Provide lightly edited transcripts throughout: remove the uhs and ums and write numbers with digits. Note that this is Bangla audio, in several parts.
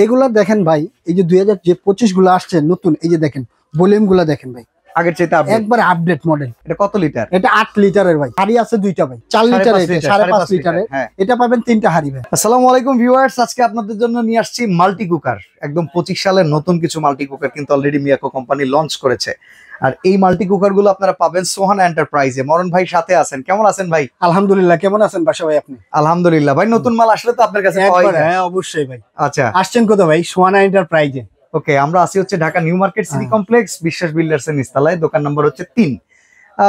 এগুলা দেখেন ভাই, এই যে 2025 গুলো আসছে নতুন, এই যে দেখেন ভলিউম গুলা দেখেন ভাই, আগের চাইতে একবার আপডেট মডেল। এটা কত লিটার? এটা 8 লিটারের ভাই, হাড়ি আছে দুইটা ভাই, 4 লিটারের, 5.5 লিটারের। এটা পাবেন 3টা হাড়ি ভাই। আসসালামু আলাইকুম ভিউয়ার্স, আজকে আপনাদের জন্য নিয়ে আসছি মাল্টি কুকার। একদম 25 সালের নতুন কিছু মাল্টি কুকার কিন্তু অলরেডি মিয়াকো কোম্পানি লঞ্চ করেছে। আর এই মাল্টি কুকার গুলো আপনারা পাবেন সোহানা এন্টারপ্রাইজে। মরণ ভাই সাথে আছেন, কেমন আছেন ভাই? আলহামদুলিল্লাহ, কেমন আছেন বাসা ভাই আপনি? আলহামদুলিল্লাহ ভাই, নতুন মাল আসলে তো আপনার কাছে পাওয়া যায়। হ্যাঁ অবশ্যই ভাই। আচ্ছা, আসছেন কোথায় ভাই? সোহানা এন্টারপ্রাইজে। ওকে, আমরা আসি হচ্ছে Dhaka new market city complex, বিশ্বাস বিল্ডার্স এর নিচতলায়, দোকান নম্বর হচ্ছে 3।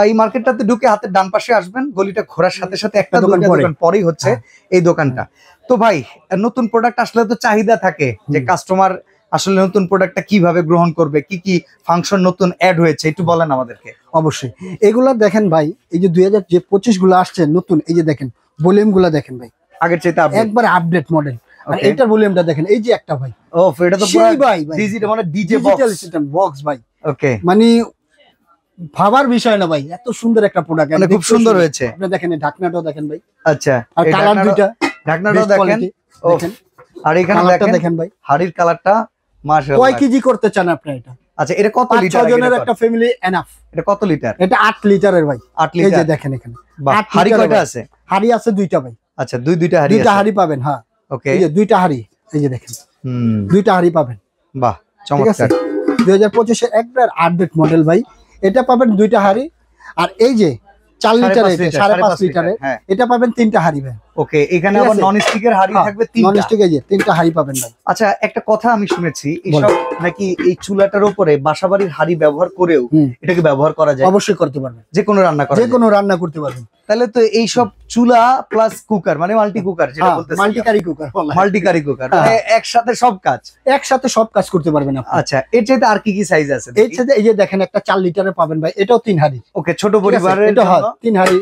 এই মার্কেটটাতে ঢুকে হাতের ডান পাশে আসবেন, গলিটা ঘোরার সাথে সাথে একটা দোকান পরেই হচ্ছে এই দোকানটা। তো ভাই, নতুন প্রোডাক্ট আসলে তো চাহিদা থাকে যে কাস্টমার আসলে নতুন প্রোডাক্টটা কিভাবে গ্রহণ করবে, কি কি ফাংশন নতুন অ্যাড হয়েছে একটু বলেন আমাদেরকে। অবশ্যই এগুলা দেখেন ভাই, এই যে 2025 গুলো আসছে নতুন, এই যে দেখেন ভলিউম গুলা দেখেন ভাই, আগের চাইতে একবার আপডেট মডেল। আর এটার ভলিউমটা দেখেন, এই যে একটা ভাই, ও এটা তো পুরো ভাই ডিজিটাল, মানে ডিজিটাল সিস্টেম বক্স ভাই। ওকে, মানে ভাবার বিষয় না ভাই, এত সুন্দর একটা প্রোডাক্ট, মানে খুব সুন্দর হয়েছে। আপনি দেখেন ঢাকনাটাও দেখেন ভাই। আচ্ছা, আর কালার দুইটা, ঢাকনাটাও দেখেন। আর এখানে দেখেন ভাই হাড়ির কালারটা মাশাআল্লাহ। কয় কেজি করতে চান আপনি এটা? আচ্ছা, এটা কত লিটার? 6 জনের একটা ফ্যামিলি এনাফ। এটা কত লিটার? এটা 8 লিটারের ভাই। 8 লিটার, এই যে দেখেন এখানে হাড়ি কয়টা আছে? হাড়ি আছে দুইটা ভাই। আচ্ছা, দুইটা হাড়ি আছে, দুইটা হাড়ি পাবেন। হ্যাঁ ওকে, এই যে দুইটা হাড়ি, এই যে দেখেন দুইটা হাড়ি পাবেন। বাহ চমৎকার। 2025 এর একবার আপডেট মডেল ভাই। এটা পাবেন দুইটা হাড়ি। আর এই যে 4 লিটার, 5.5 লিটারের, এটা পাবেন 3টা হাড়ি ভাই। ওকে, এখানে আবার নন স্টিকের হাড়ি থাকবে 3টা। নন স্টিক, এই যে 3টা হাড়ি পাবেন ভাই। আচ্ছা, একটা কথা আমি শুনেছি, এইসব নাকি এই চুলাটার উপরে বাসাবাড়ির হাড়ি ব্যবহার করেও এটাকে ব্যবহার করা যায়। অবশ্যই করতে পারবেন, যে কোনো রান্না করা যায়, যে কোনো রান্না করতে পারবেন। তাহলে তো এই সব চুলা প্লাস কুকার মানে মাল্টি কুকার, যেটা বলতেছে মাল্টিকারি কুকার, মাল্টিকারি কুকার, মানে একসাথে সব কাজ করতে পারবেন আপনি। আচ্ছা, এর চাইতে আর কি কি সাইজ আছে? এর চাইতে এই যে দেখেন একটা 4 লিটারের পাবেন ভাই, এটাও 3 হাড়ি। ওকে, ছোট পরিবারের এটা 3 হাড়ি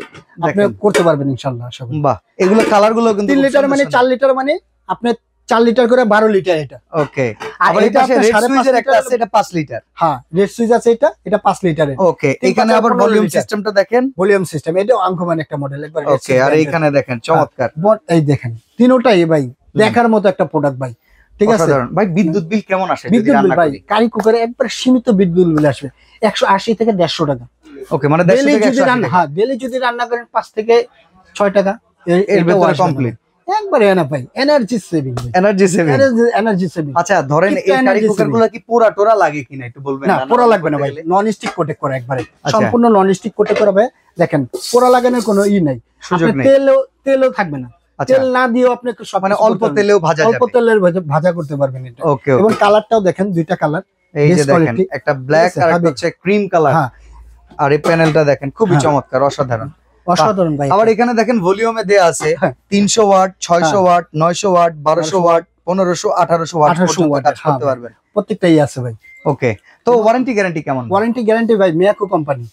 আপনি করতে পারবেন ইনশাআল্লাহ, আশা করি। বাহ, এগুলো কালার গুলো কিন্তু 3 লিটার মানে 4 লিটার মানে আপনি 4 লিটার করে 12 লিটার এটা। ওকে, আর এটা রেড সুইচের একটা আছে, এটা 5 লিটার। হ্যাঁ, রেড সুইচ আছে, এটা 5 লিটারের। ওকে, এখানে আবার ভলিউম সিস্টেমটা দেখেন, ভলিউম সিস্টেম, এটাও আনকমন একটা মডেল একবার। ওকে, আর এইখানে দেখেন চমৎকার, এই দেখেন তিনটাই ভাই দেখার মতো একটা প্রোডাক্ট ভাই। ঠিক আছে ভাই, বিদ্যুৎ বিল কেমন আসে? বিদ্যুৎ বিল ভাই কারি কুকারে একবার সীমিত বিদ্যুৎ বিল আসবে 180 থেকে 150 টাকা। ওকে, মানে 150 থেকে 180 টাকা। হ্যাঁ, ডেইলি যদি রান্না করেন 5 থেকে 6 টাকা এর ভিতরে কমপ্লিট একবারে এনা ভাই। Energy saving, energy saving. আচ্ছা, ধরেন এই কারি কুকারগুলো কি পোড়া টোরা লাগে কিনা একটু বলবেন? না, পোড়া লাগবে না ভাই, নন স্টিক কোটেড করা একবারে, সম্পূর্ণ নন স্টিক কোটেড করা ভাই। দেখেন পোড়া লাগানোর কোনো নাই, তেলও থাকবে না। তেল না দিয়েও আপনি মানে অল্প তেলেও ভাজা যাবে, অল্প তেলের ভাজা করতে পারবেন এটা। ওকে, এবং কালারটাও দেখেন, দুইটা কালার, এই যে দেখেন একটা ব্ল্যাক আর একটা হচ্ছে ক্রিম কালার। আর এই প্যানেলটা দেখেন খুবই চমৎকার, অসাধারণ ভাই। আবার এখানে দেখেন ভলিউমে দেয়া আছে 300 watt, 600 watt, 900 watt, 1200 watt, 1500, 1800 watt পর্যন্ত কাজ করতে পারবেন। প্রত্যেকটাই আছে ভাই। ওকে, তো ওয়ারেন্টি গ্যারান্টি কেমন? ওয়ারেন্টি গ্যারান্টি ভাই মিয়াকো কোম্পানি।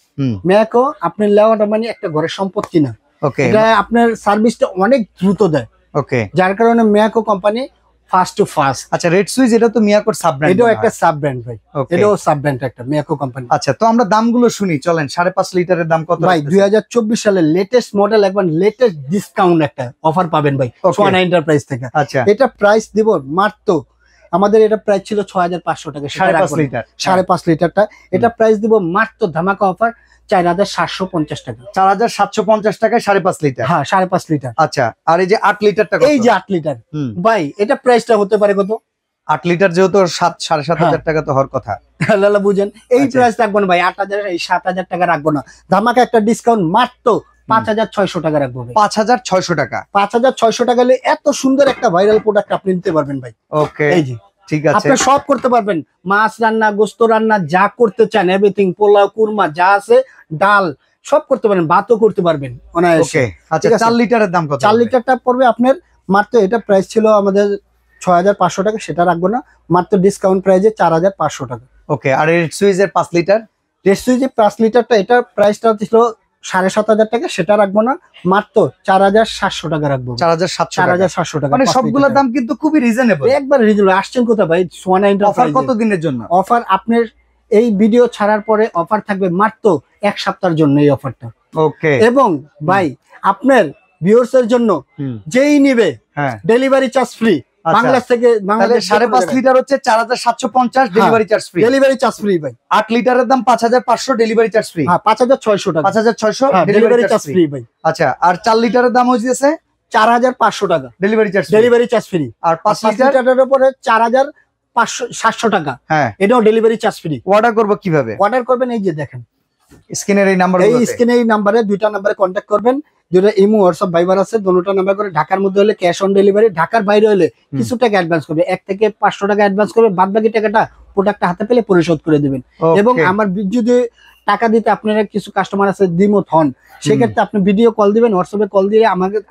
মিয়াকো আপনার লেওয়াটা মানে একটা ঘরের সম্পত্তি না। ওকে, এটা আপনার সার্ভিসটা অনেক দ্রুত দেয়। ওকে, যার কারণে Miyako company first to first. আচ্ছা, রেড সুইচ এটা তো মিয়াকোর সাব ব্র্যান্ড, এটাও একটা সাব ব্র্যান্ড ভাই, এটাও সাব ব্র্যান্ড একটা মিয়াকো কোম্পানি। আচ্ছা, তো আমরা দামগুলো শুনি, চলেন। 5.5 লিটারের দাম কত ভাই? 2024 সালের লেটেস্ট মডেল, একবার লেটেস্ট ডিসকাউন্ট একটা অফার পাবেন ভাই সোহানা এন্টারপ্রাইজ থেকে। আচ্ছা, এটা প্রাইস দিব মাত্র, আমাদের এটা প্রাইস ছিল 6500 টাকা, 5.5 লিটার, 5.5 লিটারটা। এটা প্রাইস দিব মাত্র ধামাকা অফার 4750 টাকা। 4750 টাকায় 5.5 লিটার। হ্যাঁ, 5.5 লিটার। আচ্ছা, আর এই যে 8 লিটারটা, এই যে 8 লিটার ভাই, এটা প্রাইসটা হতে পারে কত? 8 লিটার যেহেতু 7,500 টাকা তো হওয়ার কথা। লালা বুঝেন, এই প্রাইস রাখবো না ভাই, 8000, এই 7000 টাকা রাখবো না, ধামাকা একটা ডিসকাউন্ট মাত্র 5600 টাকা রাখবো ভাই। 5600 টাকা, 5600 টাকা হলে এত সুন্দর একটা ভাইরাল প্রোডাক্ট আপনি নিতে পারবেন ভাই। ওকে, এই যে ঠিক আছে, আপনি সব করতে পারবেন, মাছ রান্না, গোস্ত রান্না, যা করতে চান এভরিথিং, পোলাও, কুরমা যা আছে, ডাল সব করতে পারবেন, ভাতও করতে পারবেন। ওকে, আচ্ছা, 4 লিটারের দাম কত? 4 লিটারটা পড়বে আপনার মাত্র, এটা প্রাইস ছিল আমাদের 6500 টাকা, সেটা রাখবো না, মাত্র ডিসকাউন্ট প্রাইসে 4500 টাকা। ওকে, আর রেড সুইচের 5 লিটার, রেড সুইচের 5 লিটারটা এটার প্রাইসটা ছিল 7500 টাকা, সেটা রাখবো না, মাত্র 4700 টাকা রাখবো। 4700 টাকা, মানে সবগুলোর দাম কিন্তু খুবই রিজনেবল, একবার রিজনেবল। আসছেন কোথায় ভাই? সোহানা এন্টারপ্রাইজ। অফার কত দিনের জন্য? অফার আপনার এই ভিডিও ছাড়ার পরে অফার থাকবে মাত্র 1 সপ্তাহের জন্য এই অফারটা। ওকে, এবং ভাই আপনার ভিউয়ার্স এর জন্য যেই নিবে ডেলিভারি চার্জ ফ্রি। বাংলাদেশ থেকে তাহলে 5.5 লিটার হচ্ছে 4750, delivery charge free. Delivery charge free ভাই। 8 লিটারের দাম 5500, ডেলিভারি চার্জ ফ্রি। হ্যাঁ 5600 টাকা, 5600, ডেলিভারি চার্জ ফ্রি ভাই। আচ্ছা, আর 4 লিটারের দাম হচ্ছে 4500 টাকা, delivery charge delivery charge free. আর 5 লিটারের উপরে 4700 টাকা, হ্যাঁ, এটাও ডেলিভারি চার্জ ফ্রি। অর্ডার করব কিভাবে? অর্ডার করবেন এই যে দেখেন স্ক্রিনের এই নাম্বার, এই স্ক্রিনে এই নাম্বারে, দুইটা নাম্বারে কন্ট্যাক্ট করবেন। দুইটা ইমো হোয়াটসঅ্যাপ ভাইবার আছে, দুটো নাম্বার করে। ঢাকার মধ্যে হলে ক্যাশ অন ডেলিভারি, ঢাকার বাইরে হলে কিছু টাকা অ্যাডভান্স করবে, 1 থেকে 500 টাকা অ্যাডভান্স করবে, বাদ বাকি টাকাটা প্রোডাক্টটা হাতে পেলে পরিশোধ করে দিবেন। এবং আমার যদি টাকা দিতে আপনারা কিছু কাস্টমার আছে দ্বিমত হন, সেক্ষেত্রে আপনি ভিডিও কল দিবেন, হোয়াটসঅ্যাপে কল দিয়ে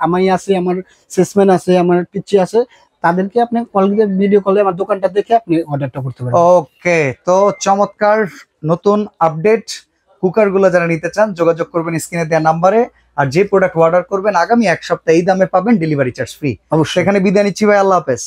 আমি আছে, আমার সেলসম্যান আছে, আমার পিচ্চি আছে, তাদেরকে আপনি কল দিয়ে ভিডিও কলে আমার দোকানটা দেখে আপনি অর্ডারটা করতে পারেন। ওকে, তো চমৎকার নতুন আপডেট। কুকার গুলো যারা নিতে চান যোগাযোগ করবেন স্ক্রিনে দেওয়া নাম্বারে। আর যে প্রোডাক্ট অর্ডার করবেন আগামী 1 সপ্তাহ এই দামে পাবেন, ডেলিভারি চার্জ ফ্রি। অবশ্যই। এখানে বিদায় নিচ্ছি ভাই, আল্লাহ হাফেজ।